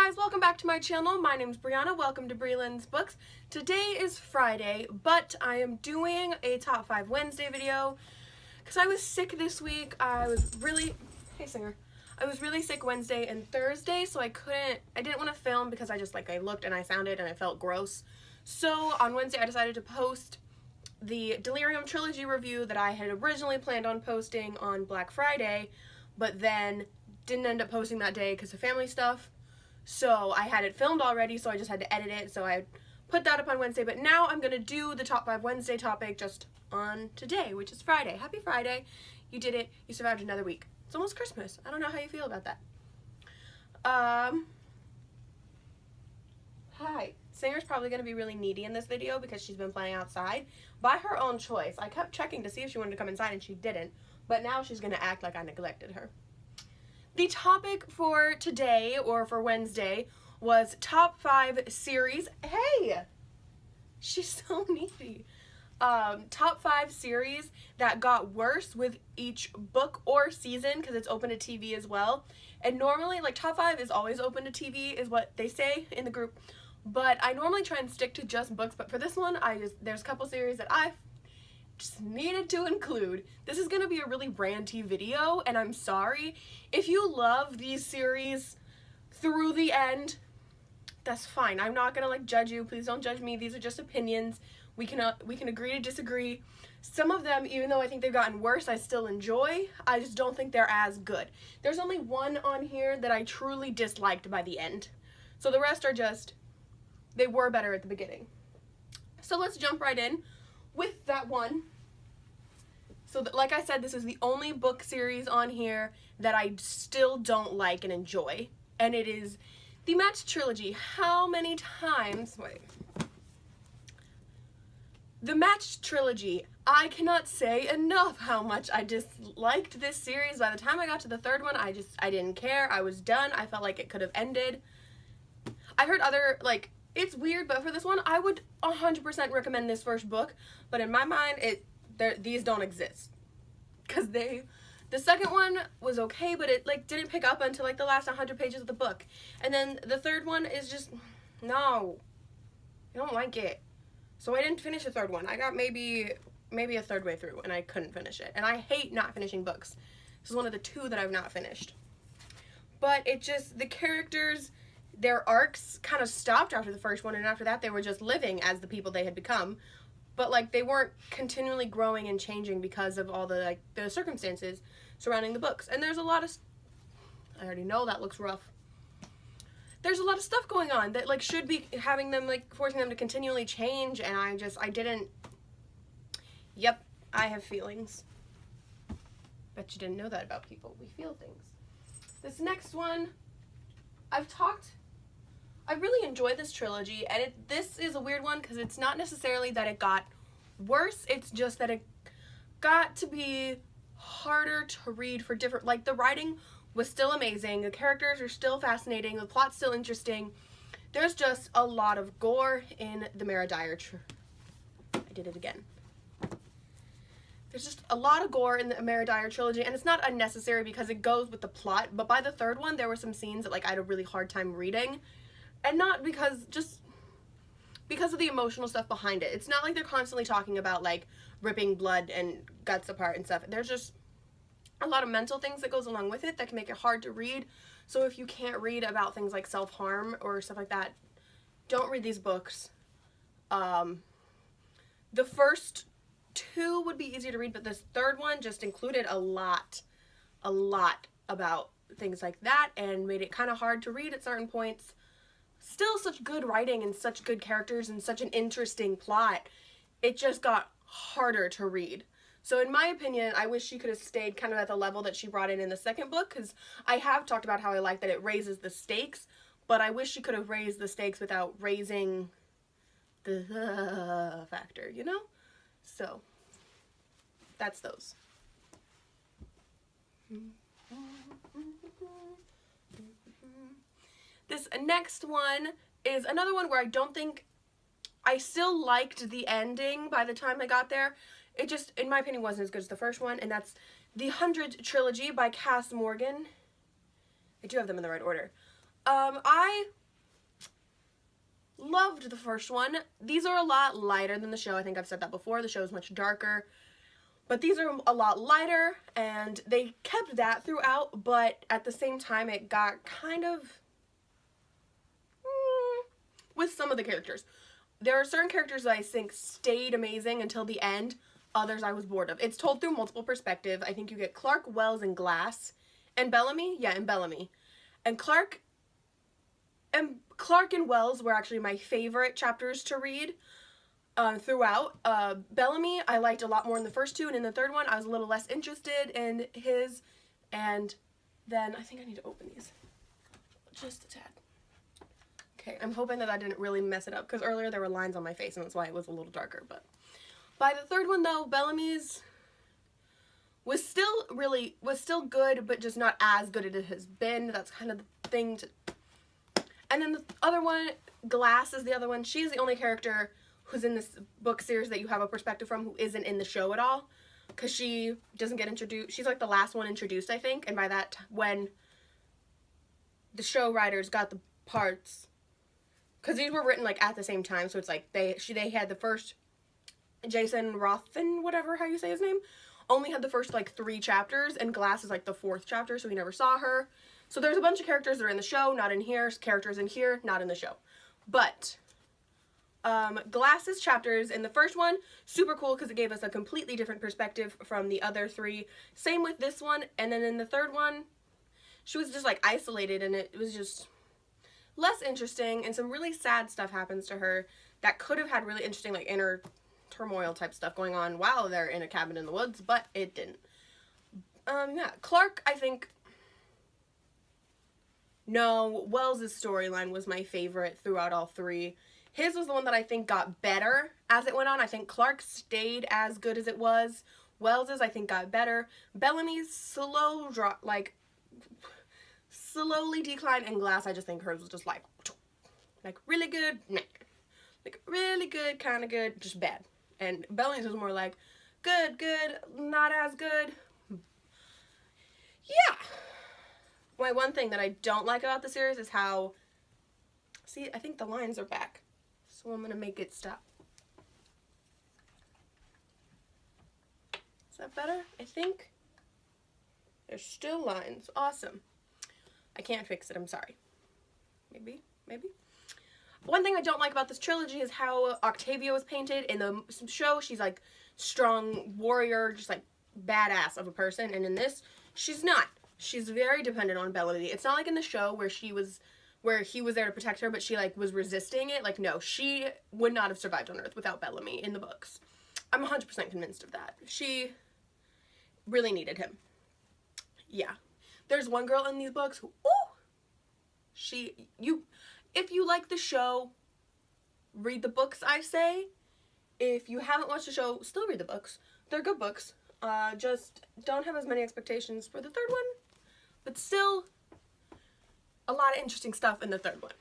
guys, welcome back to my channel. My name's Brianna. Welcome to Breeland's Books. Today is Friday, but I am doing a Top 5 Wednesday video because I was sick this week. I was really sick Wednesday and Thursday, so I didn't want to film because I looked and I sounded and I felt gross. So on Wednesday I decided to post the Delirium Trilogy review that I had originally planned on posting on Black Friday, but then didn't end up posting that day because of family stuff. So I had it filmed already, so I just had to edit it, so I put that up on Wednesday. But now I'm going to do the Top 5 Wednesday topic just on today, which is Friday. Happy Friday. You did it. You survived another week. It's almost Christmas. I don't know how you feel about that. Hi. Singer's probably going to be really needy in this video because she's been playing outside by her own choice. I kept checking to see if she wanted to come inside and she didn't, but now she's going to act like I neglected her. The topic for today, or for Wednesday, was top 5 series. Hey! She's so needy. Top 5 series that got worse with each book or season, because it's open to TV as well. And normally, top 5 is always open to TV, is what they say in the group. But I normally try and stick to just books, but for this one, there's a couple series that I just needed to include. This is gonna be a really ranty video, and I'm sorry. If you love these series through the end, that's fine. I'm not gonna judge you. Please don't judge me. These are just opinions. We can agree to disagree. Some of them, even though I think they've gotten worse, I still enjoy. I just don't think they're as good. There's only one on here that I truly disliked by the end. So the rest are just, they were better at the beginning. So let's jump right in with that one. So like I said, this is the only book series on here that I still don't like and enjoy, and it is the Match Trilogy. How many times, the Match Trilogy, I cannot say enough how much I disliked this series. By the time I got to the third one, I didn't care. I was done. I felt like it could have ended. I heard other, it's weird, but for this one, I would 100% recommend this first book, but in my mind, these don't exist. Because the second one was okay, but it, didn't pick up until, the last 100 pages of the book. And then the third one is just, no, I don't like it. So I didn't finish the third one. I got maybe a third way through, and I couldn't finish it. And I hate not finishing books. This is one of the 2 that I've not finished. But it just, the characters, their arcs kind of stopped after the first one, and after that they were just living as the people they had become, but they weren't continually growing and changing because of all the the circumstances surrounding the books. And there's a lot of, I already know that looks rough, there's a lot of stuff going on that should be having them forcing them to continually change, and I didn't. Yep, I have feelings. Bet you didn't know that about people. We feel things. This next one, I really enjoy this trilogy, and this is a weird one because it's not necessarily that it got worse, it's just that it got to be harder to read for different, the writing was still amazing, the characters are still fascinating, the plot's still interesting. There's just a lot of gore in the Dyer I did it again. There's just a lot of gore in the Dyer trilogy, and it's not unnecessary because it goes with the plot, but by the third one there were some scenes that I had a really hard time reading. And not because of the emotional stuff behind it. It's not they're constantly talking about ripping blood and guts apart and stuff. There's just a lot of mental things that goes along with it that can make it hard to read. So if you can't read about things like self-harm or stuff like that, don't read these books. The first 2 would be easier to read, but this third one just included a lot about things like that and made it kind of hard to read at certain points. Still such good writing and such good characters and such an interesting plot. It just got harder to read. So in my opinion, I wish she could have stayed kind of at the level that she brought in the second book, because I have talked about how I like that it raises the stakes, but I wish she could have raised the stakes without raising the factor, you know? So that's those. This next one is another one where I still liked the ending by the time I got there. It just, in my opinion, wasn't as good as the first one, and that's the 100 Trilogy by Cass Morgan. I do have them in the right order. I loved the first one. These are a lot lighter than the show. I think I've said that before. The show is much darker. But these are a lot lighter, and they kept that throughout, but at the same time, it got kind of with some of the characters. There are certain characters that I think stayed amazing until the end. Others I was bored of. It's told through multiple perspectives. I think you get Clark, Wells, and Glass. And Bellamy? Yeah, and Bellamy. And Clark and Wells were actually my favorite chapters to read. Throughout. Bellamy, I liked a lot more in the first two, and in the third one, I was a little less interested in his, and then, I think I need to open these, just a tad. Okay, I'm hoping that I didn't really mess it up, because earlier there were lines on my face, and that's why it was a little darker, but by the third one, though, Bellamy's was still good, but just not as good as it has been. That's kind of the thing and then the other one, Glass is the other one. She's the only character who's in this book series that you have a perspective from who isn't in the show at all, because she doesn't get introduced. She's like the last one introduced, I think, and by that, when the show writers got the parts, because these were written like at the same time, so it's like they had the first, Jason Rothen, whatever how you say his name, only had the first like 3 chapters, and Glass is like the 4th chapter, so we never saw her. So there's a bunch of characters that are in the show, not in here, characters in here, not in the show. But Glass's chapters in the first one, super cool because it gave us a completely different perspective from the other 3. Same with this one, and then in the third one, she was just like isolated, and it was just less interesting, and some really sad stuff happens to her that could have had really interesting like inner turmoil type stuff going on while they're in a cabin in the woods, but it didn't. Yeah, Clark, I think, no, Wells' storyline was my favorite throughout all 3. His was the one that I think got better as it went on. I think Clark stayed as good as it was. Wells's, I think, got better. Bellamy's slowly declined, and Glass, I just think hers was just like really good, nah. Like really good, kind of good, just bad. And Bellamy's was more like good, not as good. Yeah. My one thing that I don't like about the series is how, see, I think the lines are back. So I'm going to make it stop. Is that better? I think there's still lines. Awesome. I can't fix it. I'm sorry. Maybe. One thing I don't like about this trilogy is how Octavia was painted. In the show, she's like strong warrior, just like badass of a person. And in this, she's not. She's very dependent on Bellamy. It's not like in the show where he was there to protect her, but she like was resisting it. Like, no, she would not have survived on Earth without Bellamy in the books. I'm 100% convinced of that. She really needed him. Yeah. There's one girl in these books who, if you like the show, read the books, I say. If you haven't watched the show, still read the books. They're good books. Just don't have as many expectations for the third one, but still a lot of interesting stuff in the third one.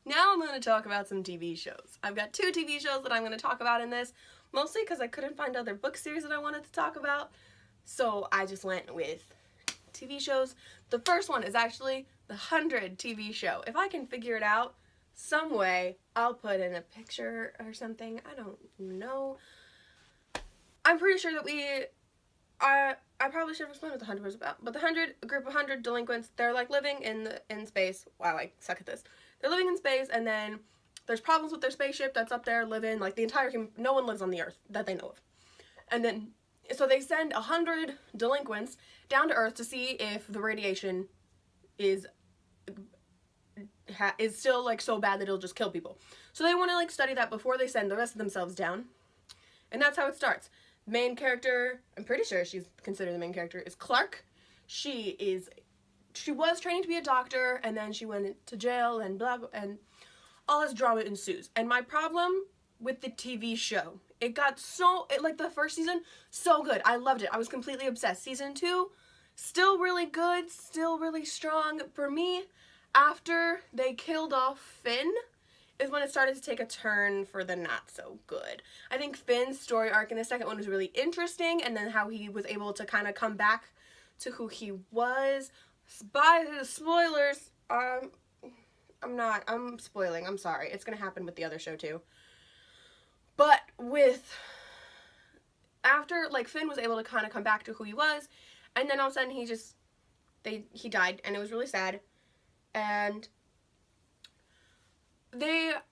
Now I'm going to talk about some TV shows. I've got 2 TV shows that I'm going to talk about in this, mostly because I couldn't find other book series that I wanted to talk about, so I just went with TV shows. The first one is actually the 100 TV show. If I can figure it out some way, I'll put in a picture or something. I don't know. I'm pretty sure that I probably should have explained what the 100 was about, but the 100, a group of 100 delinquents, they're like living in space. Wow, I suck at this. They're living in space, and then there's problems with their spaceship that's up there living, like the entire, no one lives on the Earth that they know of. And then, so they send 100 delinquents down to Earth to see if the radiation is still like so bad that it'll just kill people. So they want to like study that before they send the rest of themselves down. And that's how it starts. Main character, I'm pretty sure she's considered the main character, is Clark. She was training to be a doctor, and then she went to jail and blah, blah, and all this drama ensues. And my problem with the TV show, it got like the first season, so good. I loved it. I was completely obsessed. Season 2, still really good, still really strong. For me, after they killed off Finn, is when it started to take a turn for the not so good. I think Finn's story arc in the second one was really interesting, and then how he was able to kind of come back to who he was. By the spoilers, I'm spoiling, I'm sorry. It's gonna happen with the other show too. But after, like, Finn was able to kind of come back to who he was, and then all of a sudden he died, and it was really sad. And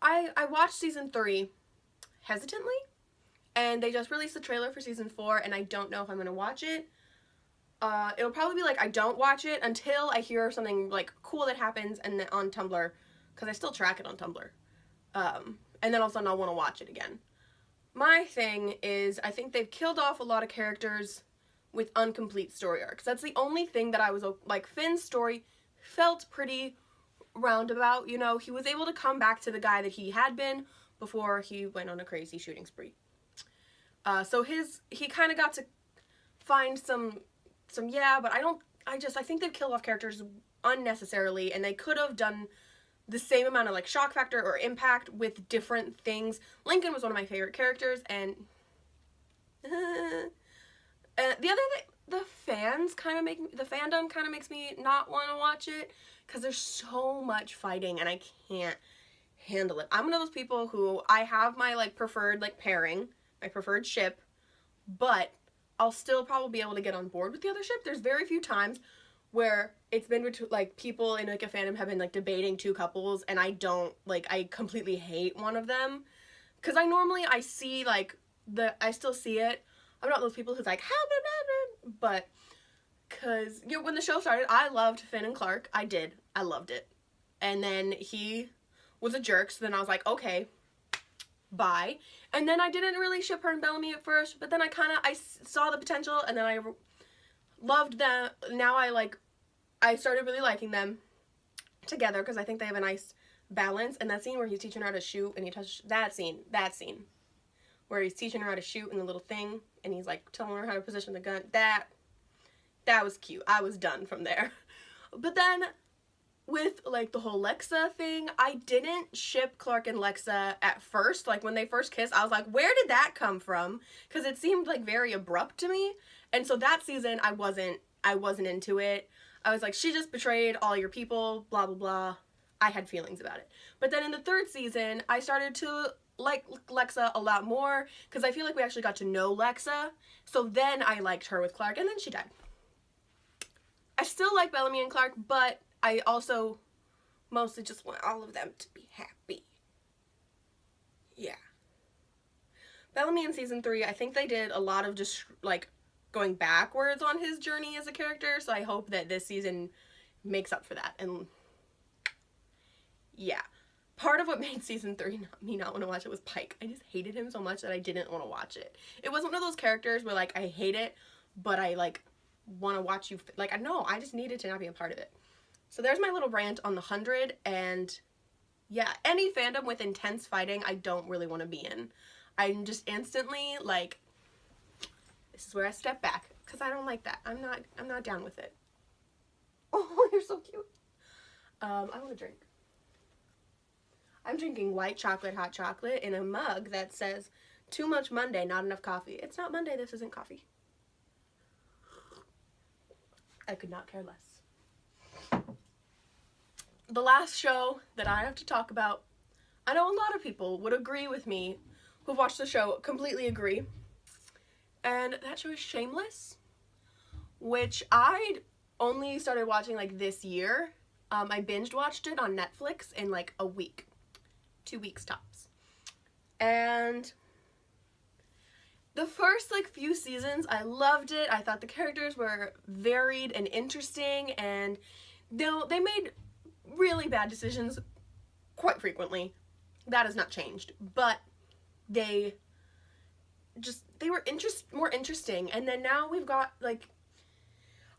I watched season 3 hesitantly, and they just released the trailer for season 4, and I don't know if I'm gonna watch it. It'll probably be like I don't watch it until I hear something like cool that happens and on Tumblr, because I still track it on Tumblr. And then all of a sudden I'll want to watch it again. My thing is, I think they've killed off a lot of characters with incomplete story arcs. That's the only thing that I was like. Finn's story felt pretty roundabout, you know. He was able to come back to the guy that he had been before he went on a crazy shooting spree. So he kind of got to find some but I think they've killed off characters unnecessarily, and they could have done the same amount of like shock factor or impact with different things. Lincoln was one of my favorite characters, and the other thing, the fandom kind of makes me not want to watch it, because there's so much fighting and I can't handle it. I'm one of those people who I have my like preferred like pairing, my preferred ship, but I'll still probably be able to get on board with the other ship. There's very few times where it's been like people in like a fandom have been like debating two couples, and I completely hate one of them, because I see like I still see it. I'm not those people who's like, how blah, blah, blah. But because when the show started, I loved Finn and Clark. I loved it. And then he was a jerk, so then I was like, okay, bye. And then I didn't really ship her and Bellamy at first, but then I saw the potential, and then I loved them. Now I started really liking them together, because I think they have a nice balance. And that scene where he's teaching her how to shoot, and he touches that scene where he's teaching her how to shoot in the little thing, and he's like telling her how to position the gun, that was cute. I was done from there. But then with like the whole Lexa thing, I didn't ship Clark and Lexa at first. Like when they first kissed, I was like, where did that come from? Because it seemed like very abrupt to me. And so that season I wasn't into it. I was like, she just betrayed all your people, blah blah blah. I had feelings about it. But then in the 3rd season, I started to like Lexa a lot more, because I feel like we actually got to know Lexa. So then I liked her with Clark, and then she died. I still like Bellamy and Clark, but I also mostly just want all of them to be happy. Yeah. Bellamy in season 3, I think they did a lot of just like going backwards on his journey as a character, so I hope that this season makes up for that. And yeah, part of what made season 3 me not want to watch it was Pike. I just hated him so much that I didn't want to watch it. It wasn't one of those characters where like I hate it, but I like want to watch you, like, no, I just needed to not be a part of it. So there's my little rant on the 100, and yeah, any fandom with intense fighting I don't really want to be in. I'm just instantly like, this is where I step back, because I don't like that. I'm not down with it. Oh, you're so cute. I want to drink. I'm drinking white chocolate hot chocolate in a mug that says, too much Monday, not enough coffee. It's not Monday, this isn't coffee. I could not care less. The last show that I have to talk about, I know a lot of people would agree with me who've watched the show, completely agree. And that show is Shameless, which I only started watching like this year. I binge watched it on Netflix in like a week, 2 weeks tops. And the first like few seasons, I loved it. I thought the characters were varied and interesting, and they made really bad decisions quite frequently. That has not changed, but they were more interesting. And then now we've got like,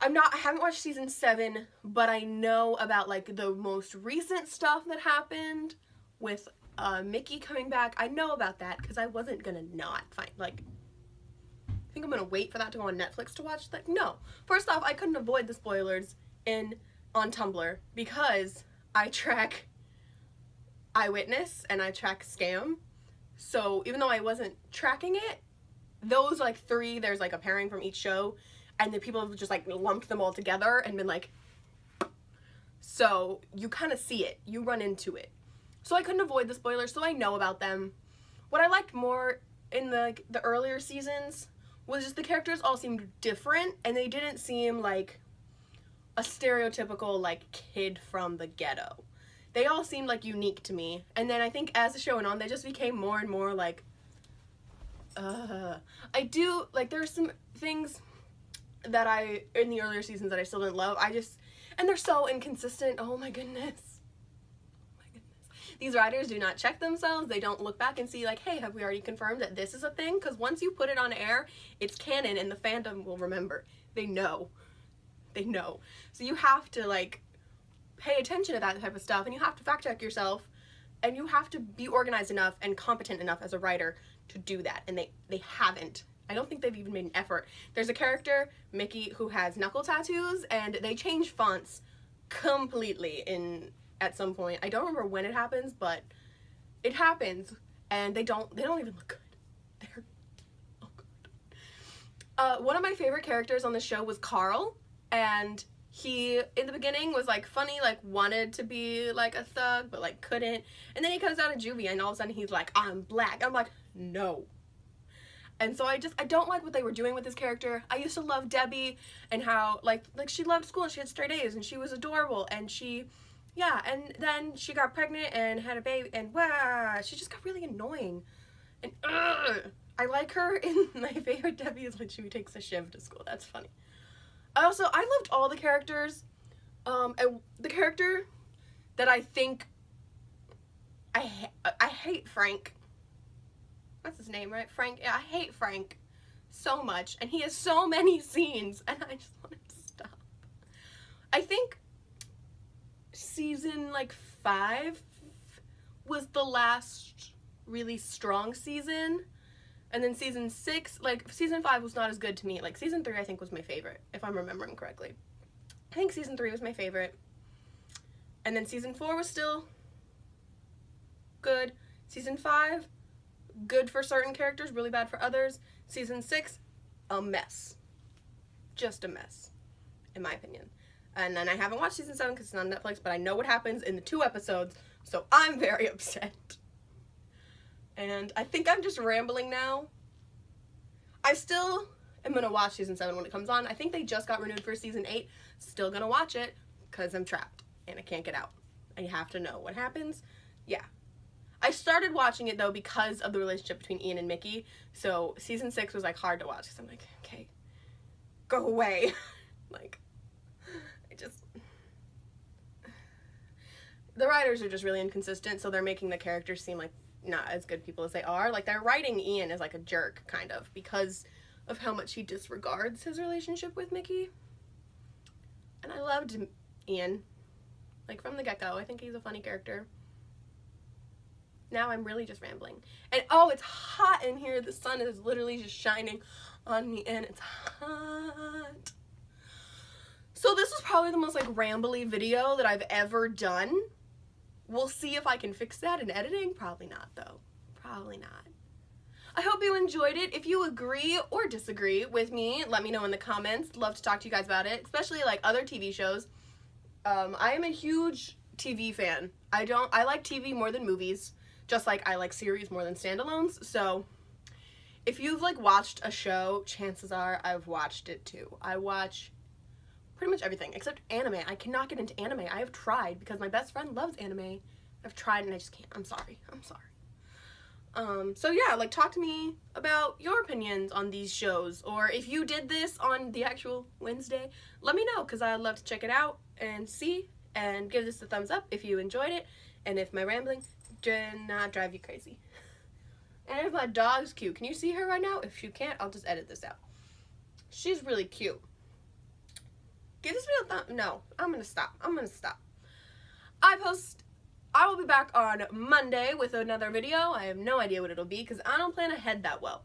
I haven't watched season 7, but I know about like the most recent stuff that happened with Mickey coming back. I know about that because I wasn't gonna not find, like, I think I'm gonna wait for that to go on Netflix to watch that. No, first off, I couldn't avoid the spoilers on Tumblr because I track Eyewitness and I track Scam. So even though I wasn't tracking it, those like 3, there's like a pairing from each show, and the people have just like lumped them all together and been like, So you kind of see it. You run into it. So I couldn't avoid the spoilers, so I know about them. What I liked more in the earlier seasons was just the characters all seemed different, and they didn't seem like a stereotypical, like, kid from the ghetto. They all seemed, like, unique to me. And then I think as the show went on, they just became more and more, like, I do, like, there's some things that in the earlier seasons that I still didn't love. And they're so inconsistent. Oh my goodness. These writers do not check themselves. They don't look back and see, like, hey, have we already confirmed that this is a thing? Because once you put it on air, it's canon and the fandom will remember. They know. They know. So you have to, like, pay attention to that type of stuff, and you have to fact check yourself, and you have to be organized enough and competent enough as a writer to do that, and they haven't. I don't think they've even made an effort. There's a character, Mickey, who has knuckle tattoos, and they change fonts completely at some point. I don't remember when it happens, but it happens, and they don't even look good. They're oh god. One of my favorite characters on the show was Carl, and he in the beginning was like funny, like wanted to be like a thug but like couldn't, and then he comes out of juvie and all of a sudden he's like, I'm black. I'm like, no. And so I don't like what they were doing with this character. I used to love Debbie and how like she loved school and she had straight A's and she was adorable, and and then she got pregnant and had a baby, and she just got really annoying. And I like her. In my favorite Debbie is when she takes a shiv to school. That's funny. I loved all the characters. And the character that I think I hate Frank. That's his name, right? Frank. Yeah, I hate Frank so much, and he has so many scenes, and I just want him to stop. I think season 5 was the last really strong season, and then season 6, season 5 was not as good to me. Season 3 I think was my favorite, if I'm remembering correctly. I think season 3 was my favorite, and then season 4 was still good. Season 5, good for certain characters, really bad for others. Season 6, a mess. Just a mess, in my opinion. And then I haven't watched season 7 because it's not on Netflix, but I know what happens in the 2 episodes, so I'm very upset. And I think I'm just rambling now. I still am going to watch season 7 when it comes on. I think they just got renewed for season 8. Still going to watch it because I'm trapped and I can't get out. I have to know what happens. Yeah. I started watching it, though, because of the relationship between Ian and Mickey. So season 6 was, hard to watch because I'm like, okay, go away. The writers are just really inconsistent, so they're making the characters seem like not as good people as they are. They're writing Ian as, a jerk, kind of, because of how much he disregards his relationship with Mickey. And I loved Ian, from the get-go. I think he's a funny character. Now I'm really just rambling. And, it's hot in here. The sun is literally just shining on me, and it's hot. So this was probably the most, rambly video that I've ever done. We'll see if I can fix that in editing. Probably not, though. Probably not. I hope you enjoyed it. If you agree or disagree with me, let me know in the comments. Love to talk to you guys about it, especially, other TV shows. I am a huge TV fan. I like TV more than movies. Just like I like series more than standalones. So if you've watched a show, chances are I've watched it too. I watch pretty much everything except anime. I cannot get into anime. I have tried because my best friend loves anime. I've tried and I just can't. I'm sorry. So yeah, talk to me about your opinions on these shows, or if you did this on the actual Wednesday, let me know because I'd love to check it out and see, and give this a thumbs up if you enjoyed it, and if my rambling did not drive you crazy. And if my dog's cute. Can you see her right now? If you can't, I'll just edit this out. She's really cute. Give this video a thumb. No, I'm gonna stop. I will be back on Monday with another video. I have no idea what it'll be because I don't plan ahead that well.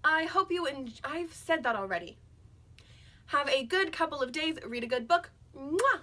I hope you I've said that already. Have a good couple of days. Read a good book. Mwah!